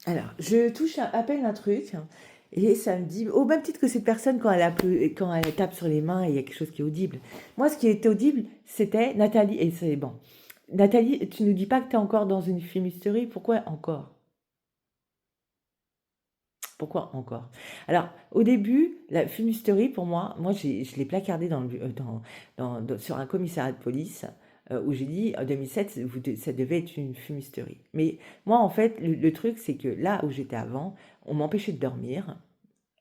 Alors, je touche à peine un truc et ça me dit, au même titre que cette personne quand elle tape sur les mains et il y a quelque chose qui est audible. Moi, ce qui était audible, c'était Nathalie, et c'est bon. Nathalie, tu nous dis pas que tu es encore dans une fumisterie, pourquoi encore? Pourquoi encore? Alors, au début, la fumisterie, pour moi, je l'ai placardé sur un commissariat de police où j'ai dit en 2007, ça devait être une fumisterie. Mais moi, en fait, le truc, c'est que là où j'étais avant, on m'empêchait de dormir.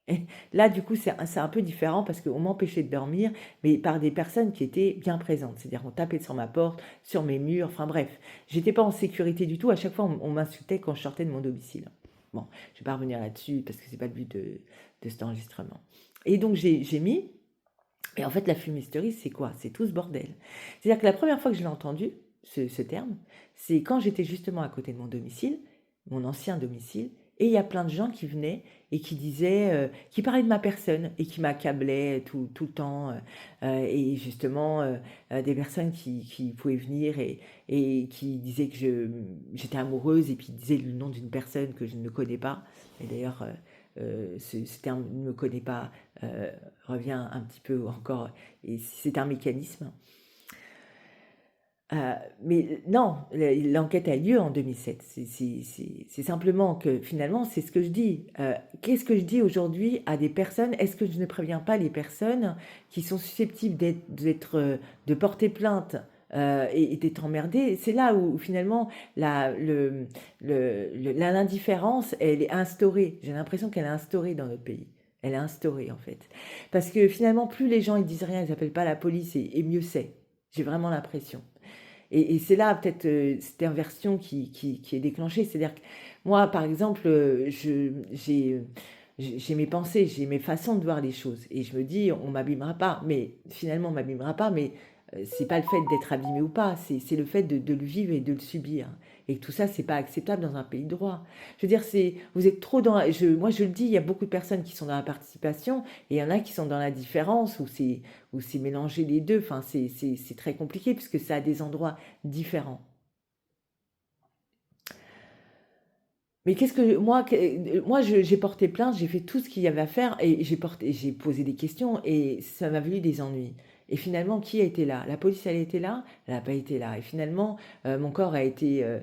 Et là, du coup, c'est un peu différent parce qu'on m'empêchait de dormir, mais par des personnes qui étaient bien présentes. C'est-à-dire, on tapait sur ma porte, sur mes murs, enfin bref. J'étais pas en sécurité du tout. À chaque fois, on m'insultait quand je sortais de mon domicile. Bon, je vais pas revenir là-dessus parce que c'est pas le but de cet enregistrement. Et donc, j'ai mis, et en fait, la fumisterie, c'est quoi? C'est tout ce bordel. C'est-à-dire que la première fois que je l'ai entendu, ce terme, c'est quand j'étais justement à côté de mon domicile, mon ancien domicile, et il y a plein de gens qui venaient et qui disaient, qui parlaient de ma personne et qui m'accablaient tout le temps. Et justement, des personnes qui pouvaient venir et qui disaient que j'étais amoureuse et puis disaient le nom d'une personne que je ne connais pas. Et d'ailleurs, ce terme ne me connaît pas revient un petit peu encore, et c'est un mécanisme. Mais non, l'enquête a lieu en 2007. C'est simplement que finalement, c'est ce que je dis. Qu'est-ce que je dis aujourd'hui à des personnes? Est-ce que je ne préviens pas les personnes qui sont susceptibles de porter plainte et d'être emmerdées? C'est là où finalement l'indifférence, elle est instaurée. J'ai l'impression qu'elle est instaurée dans notre pays. Elle est instaurée en fait. Parce que finalement, plus les gens ils disent rien, ils n'appellent pas la police et mieux c'est. J'ai vraiment l'impression. Et c'est là peut-être cette inversion qui est déclenchée. C'est-à-dire que moi, par exemple, j'ai mes pensées, j'ai mes façons de voir les choses. Et je me dis, on m'abîmera pas. Mais finalement, on m'abîmera pas. Mais c'est pas le fait d'être abîmé ou pas. C'est le fait de le vivre et de le subir. Et que tout ça, c'est pas acceptable dans un pays de droit. Je veux dire, vous êtes trop moi, je le dis, il y a beaucoup de personnes qui sont dans la participation et il y en a qui sont dans la différence où c'est mélanger les deux. Enfin, c'est très compliqué puisque c'est à des endroits différents. Mais qu'est-ce que moi j'ai porté plainte, j'ai fait tout ce qu'il y avait à faire et j'ai posé des questions et ça m'a valu des ennuis. Et finalement, qui a été là? La police, elle a été là? Elle n'a pas été là. Et finalement, mon corps a été. Euh,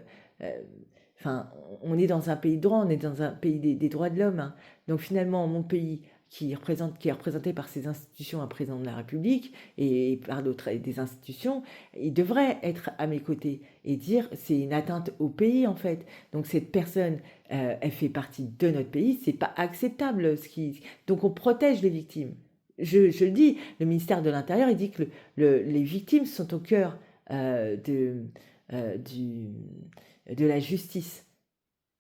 Enfin, on est dans un pays de droit, on est dans un pays des droits de l'homme, hein. Donc finalement, mon pays qui est représenté par ses institutions, un président de la République et par d'autres des institutions, il devrait être à mes côtés et dire c'est une atteinte au pays en fait. Donc cette personne, elle fait partie de notre pays, c'est pas acceptable donc on protège les victimes. Je le dis, le ministère de l'Intérieur, il dit que les victimes sont au cœur euh, de, euh, du, de la justice.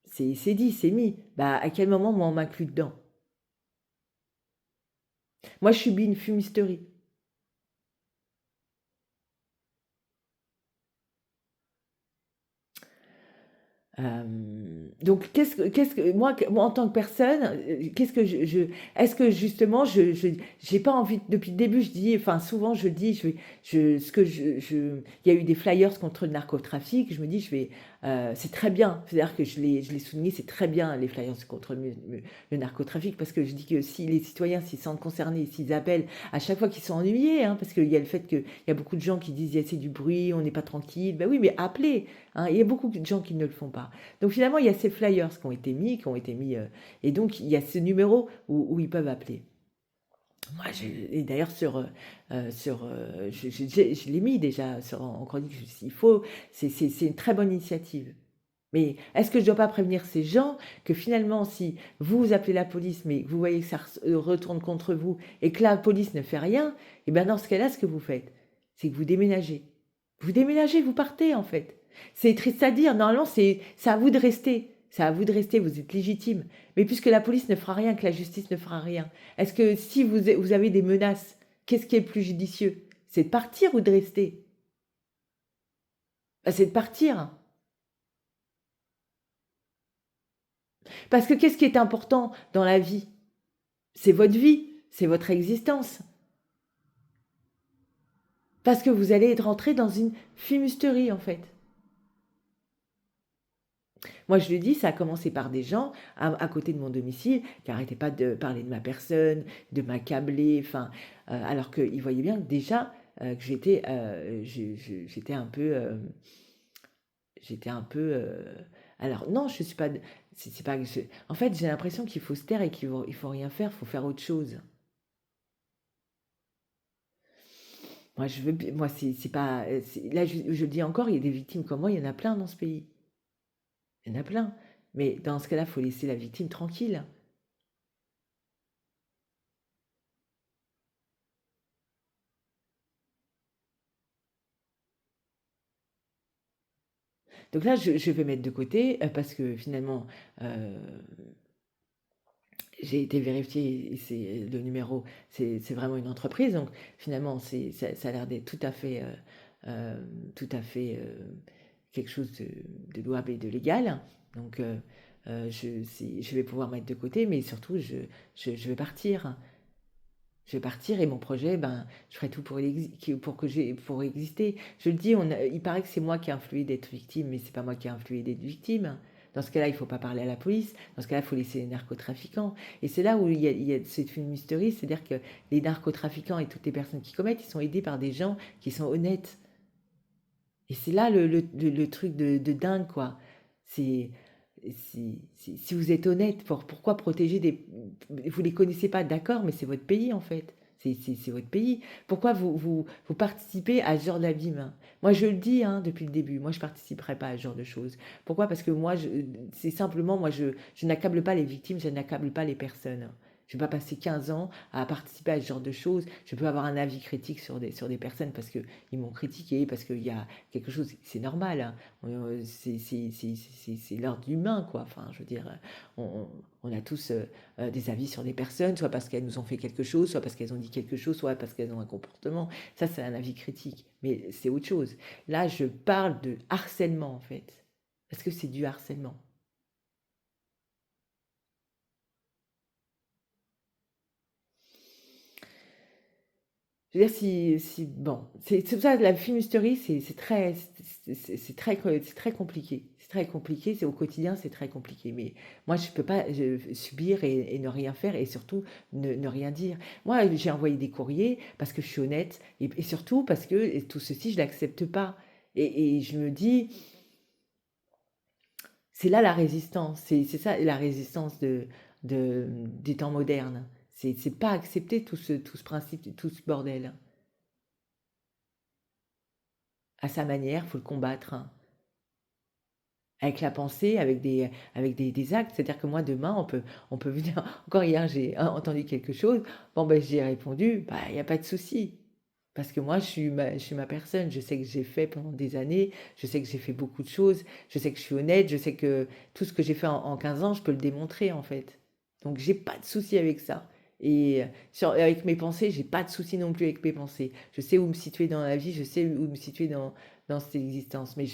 C'est dit, c'est mis. Bah, à quel moment, moi, on m'inclut dedans? Moi, je subis une fumisterie. Donc, moi, en tant que personne, qu'est-ce que est-ce que justement, j'ai pas envie, depuis le début, je dis, enfin, souvent, je dis, ce que il y a eu des flyers contre le narcotrafic, je me dis, c'est très bien, c'est-à-dire que je l'ai souligné, c'est très bien, les flyers contre le narcotrafic, parce que je dis que si les citoyens s'y sentent concernés, s'ils appellent à chaque fois qu'ils sont ennuyés, hein, parce qu'il y a le fait qu'il y a beaucoup de gens qui disent, il y a assez du bruit, on n'est pas tranquille, ben oui, mais appelez, hein, il y a beaucoup de gens qui ne le font pas. Donc finalement, il y a ces flyers qui ont été mis, et donc il y a ce numéro où ils peuvent appeler. Moi, et d'ailleurs je l'ai mis déjà en chronique. Il faut, c'est une très bonne initiative. Mais est-ce que je ne dois pas prévenir ces gens que finalement, si vous appelez la police, mais que vous voyez que ça retourne contre vous et que la police ne fait rien, et bien dans ce cas-là, ce que vous faites, c'est que vous déménagez. Vous déménagez, vous partez en fait. C'est triste à dire, normalement c'est à vous de rester. C'est à vous de rester, vous êtes légitime. Mais puisque la police ne fera rien, que la justice ne fera rien, est-ce que si vous avez des menaces, qu'est-ce qui est le plus judicieux? C'est de partir ou de rester? Ben, c'est de partir. Parce que qu'est-ce qui est important dans la vie? C'est votre vie, c'est votre existence. Parce que vous allez être rentré dans une fumisterie, en fait. Moi, je le dis, ça a commencé par des gens à côté de mon domicile qui n'arrêtaient pas de parler de ma personne, de m'accabler, enfin, alors qu'ils voyaient bien que déjà que j'étais un peu, j'étais un peu. Alors non, je suis pas. C'est pas. En fait, j'ai l'impression qu'il faut se taire et il faut rien faire, il faut faire autre chose. Moi, je veux, moi, c'est pas. Là, je le dis encore, il y a des victimes comme moi, il y en a plein dans ce pays. Il y en a plein. Mais dans ce cas-là, il faut laisser la victime tranquille. Donc là, je vais mettre de côté parce que finalement, euh, j'ai été vérifié et c'est le numéro, c'est vraiment une entreprise. Donc finalement, ça a l'air d'être euh, tout à fait quelque chose de louable et de légal. Donc je vais pouvoir mettre de côté, mais surtout, je vais partir. Je vais partir et mon projet, ben, je ferai tout pour exister. Je le dis, il paraît que c'est moi qui ai influé d'être victime, mais c'est pas moi qui ai influé d'être victime. Dans ce cas-là, il ne faut pas parler à la police. Dans ce cas-là, il faut laisser les narcotrafiquants. Et c'est là où il y a cette fumisterie, c'est-à-dire que les narcotrafiquants et toutes les personnes qui commettent, ils sont aidés par des gens qui sont honnêtes. Et c'est là le truc de dingue, quoi. C'est, si vous êtes honnête, pourquoi protéger des... Vous les connaissez pas, d'accord, mais c'est votre pays, en fait. C'est votre pays. Pourquoi vous participez à ce genre d'abîme? Moi, je le dis hein, depuis le début, moi, je participerai pas à ce genre de choses. Pourquoi? Parce que moi, c'est simplement, moi, je n'accable pas les victimes, je n'accable pas les personnes. Je ne vais pas passer 15 ans à participer à ce genre de choses. Je peux avoir un avis critique sur des personnes parce qu'ils m'ont critiqué, parce qu'il y a quelque chose, c'est normal, hein. C'est l'ordre humain, quoi. Enfin, je veux dire, on a tous des avis sur des personnes, soit parce qu'elles nous ont fait quelque chose, soit parce qu'elles ont dit quelque chose, soit parce qu'elles ont un comportement. Ça, c'est un avis critique. Mais c'est autre chose. Là, je parle de harcèlement, en fait. Parce que c'est du harcèlement. Je veux dire, bon, c'est pour ça la fumisterie, c'est très compliqué. C'est très compliqué, c'est au quotidien, c'est très compliqué. Mais moi, je peux pas subir et ne rien faire et surtout ne rien dire. Moi, j'ai envoyé des courriers parce que je suis honnête et surtout parce que tout ceci, je l'accepte pas. Et je me dis, c'est là la résistance, c'est ça la résistance des temps modernes. C'est pas accepter tout ce principe, tout ce bordel. À sa manière, faut le combattre, hein. Avec la pensée, avec des actes. C'est-à-dire que moi, demain, on peut venir. Encore hier, j'ai entendu quelque chose. Bon, ben, j'ai répondu, bah, il n'y a pas de souci. Parce que moi, je suis ma personne. Je sais que j'ai fait pendant des années. Je sais que j'ai fait beaucoup de choses. Je sais que je suis honnête. Je sais que tout ce que j'ai fait en 15 ans, je peux le démontrer, en fait. Donc, j'ai pas de souci avec ça. Et avec mes pensées, j'ai pas de souci non plus avec mes pensées. Je sais où me situer dans la vie. Je sais où me situer dans cette existence. Mais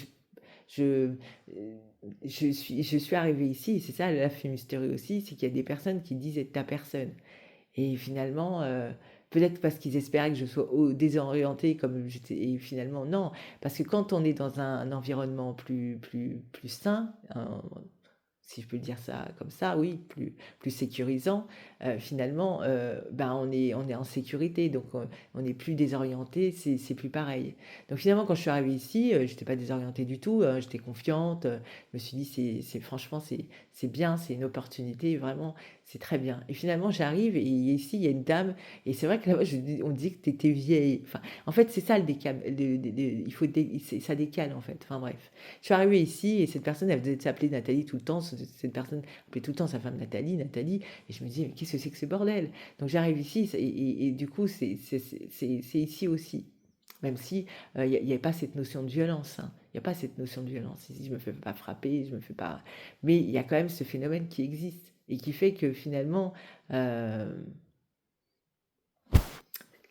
je, euh, je suis arrivée ici, et c'est ça la fumisterie aussi, c'est qu'il y a des personnes qui disent être ta personne. Et finalement, peut-être parce qu'ils espéraient que je sois désorientée comme j'étais, et finalement non, parce que quand on est dans un environnement plus sain, si je peux dire ça comme ça, oui, plus sécurisant, finalement, ben on est en sécurité, donc on n'est plus désorienté, c'est plus pareil. Donc finalement, quand je suis arrivée ici, j'étais pas désorientée du tout, j'étais confiante, je me suis dit, franchement, c'est bien, c'est une opportunité, vraiment, c'est très bien. Et finalement, j'arrive et ici, il y a une dame, et c'est vrai que là-bas, on dit que tu étais vieille. Enfin, en fait, c'est ça le décal, il faut, ça décale en fait. Enfin bref. Je suis arrivée ici et cette personne, elle faisait s'appeler Nathalie tout le temps. Cette personne appelait tout le temps sa femme Nathalie, Nathalie. Et je me dis, mais qu'est-ce que c'est que ce bordel? Donc j'arrive ici et du coup, c'est ici aussi. Même si il n'y a pas cette notion de violence, hein. Il n'y a pas cette notion de violence. Ici, je ne me fais pas frapper, je me fais pas. Mais il y a quand même ce phénomène qui existe et qui fait que finalement, euh,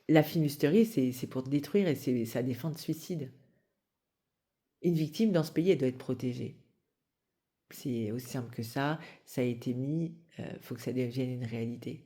la fumisterie, c'est pour détruire et c'est ça défend de suicide. Une victime dans ce pays, elle doit être protégée. C'est aussi simple que ça a été mis, faut que ça devienne une réalité.